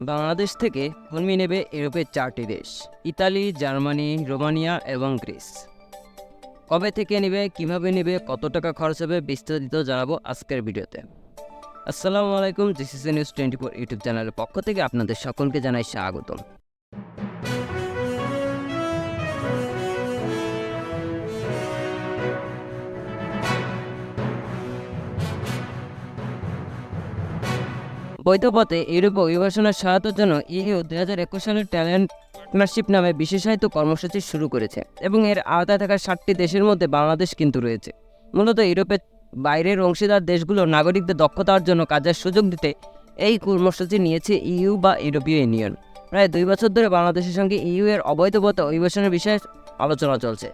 বাংলাদেশ থেকে কর্মী নেবে ইউরোপের 4টি দেশ: ইতালি, জার্মানি, রোমানিয়া এবং গ্রিস। কবে থেকে নেবে, কিভাবে নেবে, কত টাকা খরচ হবে, বিস্তারিত জানাবো আজকের ভিডিওতে। আসসালামু আলাইকুম, জিসিসি নিউজ 24 ইউটিউব চ্যানেলের পক্ষ থেকে আপনাদের সকলকে জানাই স্বাগতম। বৈধ পথে ইউরোপ অভিবাসনের সহায়তার জন্য ইইউ 2021 সালের ট্যালেন্ট পার্টনারশিপ নামে বিশেষায়িত কর্মসূচি শুরু করেছে এবং এর আওতায় থাকা 7টি দেশের মধ্যে বাংলাদেশ কিন্তু রয়েছে। মূলত ইউরোপের বাইরের অংশীদার দেশগুলোর নাগরিকদের দক্ষতা অর্জন ও কাজের সুযোগ দিতে এই কর্মসূচি নিয়েছে ইইউ বা ইউরোপীয় ইউনিয়ন। প্রায় 2 বছর ধরে বাংলাদেশের সঙ্গে ইইউ এর অবৈধ পথে অভিবাসনের বিষয়ে আলোচনা চলছে।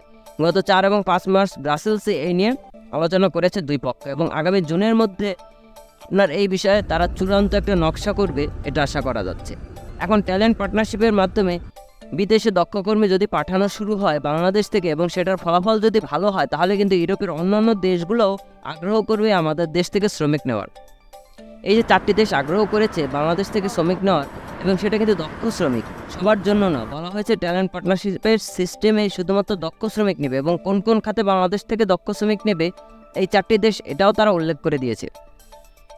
গত 4 এবং 5 মার্চ ব্রাসেলসে এই নিয়ে আলোচনা করেছে দুই পক্ষ এবং আগামী জুনের মধ্যে এই বিষয়ে তারা চূড়ান্ত একটা নকশা করবে, এটা আশা করা যাচ্ছে। এখন ট্যালেন্ট পার্টনারশিপের মাধ্যমে বিদেশে দক্ষ কর্মী যদি পাঠানো শুরু হয় বাংলাদেশ থেকে এবং সেটার ফলাফল যদি ভালো হয়, তাহলে কিন্তু ইউরোপের অন্যান্য দেশগুলোও আগ্রহ করবে আমাদের দেশ থেকে শ্রমিক নেওয়ার। এই যে 4টি দেশ আগ্রহ করেছে বাংলাদেশ থেকে শ্রমিক নেওয়ার, এবং সেটা কিন্তু দক্ষ শ্রমিক, সবার জন্য না। বলা হয়েছে ট্যালেন্ট পার্টনারশিপের সিস্টেমে শুধুমাত্র দক্ষ শ্রমিক নেবে এবং কোন কোন খাতে বাংলাদেশ থেকে দক্ষ শ্রমিক নেবে এই 4টি দেশ এটাও তারা উল্লেখ করে দিয়েছে।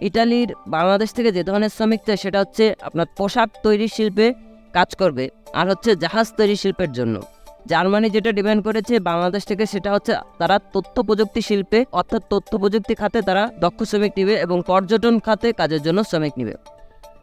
ইটালির বাংলাদেশ থেকে যে ধরনের শ্রমিক চায় সেটা হচ্ছে আপনার পোশাক তৈরি শিল্পে কাজ করবে, আর হচ্ছে জাহাজ তৈরি শিল্পের জন্য। জার্মানি যেটা ডিমান্ড করেছে বাংলাদেশ থেকে সেটা হচ্ছে তারা তথ্য প্রযুক্তি শিল্পে, অর্থাৎ তথ্য প্রযুক্তি খাতে তারা দক্ষ শ্রমিক নেবে এবং পর্যটন খাতে কাজের জন্য শ্রমিক নেবে।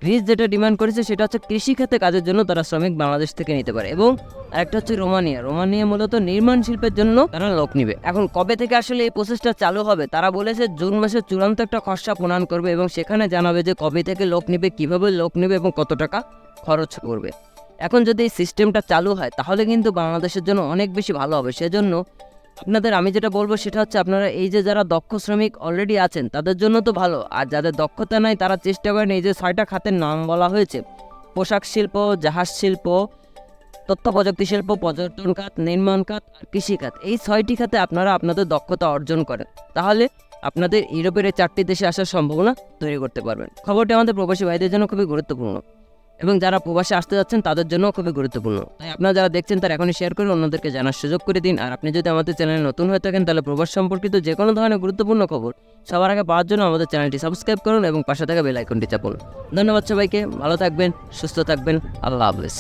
গ্রিস যেটা ডিমান্ড করেছে সেটা হচ্ছে কৃষি খাতে কাজের জন্য তারা শ্রমিক বাংলাদেশ থেকে নিতে পারে। এবং আরেকটা হচ্ছে রোমানিয়া মূলত নির্মাণ শিল্পের জন্য তারা লোক নিবে। এখন কবে থেকে আসলে এই প্রসেসটা চালু হবে, তারা বলেছে জুন মাসে চূড়ান্ত একটা খসড়া প্রণয়ন করবে এবং সেখানে জানাবে যে কবে থেকে লোক নিবে, কিভাবে লোক নেবে এবং কত টাকা খরচ করবে। এখন যদি এই সিস্টেমটা চালু হয় তাহলে কিন্তু বাংলাদেশের জন্য অনেক বেশি ভালো হবে। সেজন্য আপনাদের আমি যেটা বলবো সেটা হচ্ছে আপনারা এই যে যারা দক্ষ শ্রমিক অলরেডি আছেন তাদের জন্য তো ভালো, আর যাদের দক্ষতা নাই তারা চেষ্টা করেন এই যে 6টা খাতের নাম বলা হয়েছে: পোশাক শিল্প, জাহাজ শিল্প, তথ্য প্রযুক্তি শিল্প, পর্যটন খাত, নির্মাণ খাত আর কৃষি খাত। এই 6টি খাতে আপনারা আপনাদের দক্ষতা অর্জন করেন, তাহলে আপনাদের ইউরোপের এই 4টি দেশে আসার সম্ভাবনা তৈরি করতে পারবেন। খবরটি আমাদের প্রবাসী ভাইদের জন্য খুবই গুরুত্বপূর্ণ এবং যারা প্রবাসে আসতে যাচ্ছেন তাদের জন্য খুবই গুরুত্বপূর্ণ। তাই আপনারা যারা দেখছেন তারা এখনই শেয়ার করে অন্যদেরকে জানার সুযোগ করে দিন। আর আপনি যদি আমাদের চ্যানেলে নতুন হয়ে থাকেন তাহলে প্রবাস সম্পর্কিত যে কোনো ধরনের গুরুত্বপূর্ণ খবর সবার আগে পাওয়ার জন্য আমাদের চ্যানেলটি সাবস্ক্রাইব করুন এবং পাশে থাকা বেল আইকনটি চাপুন। ধন্যবাদ সবাইকে, ভালো থাকবেন, সুস্থ থাকবেন, আল্লাহ হাফেজ।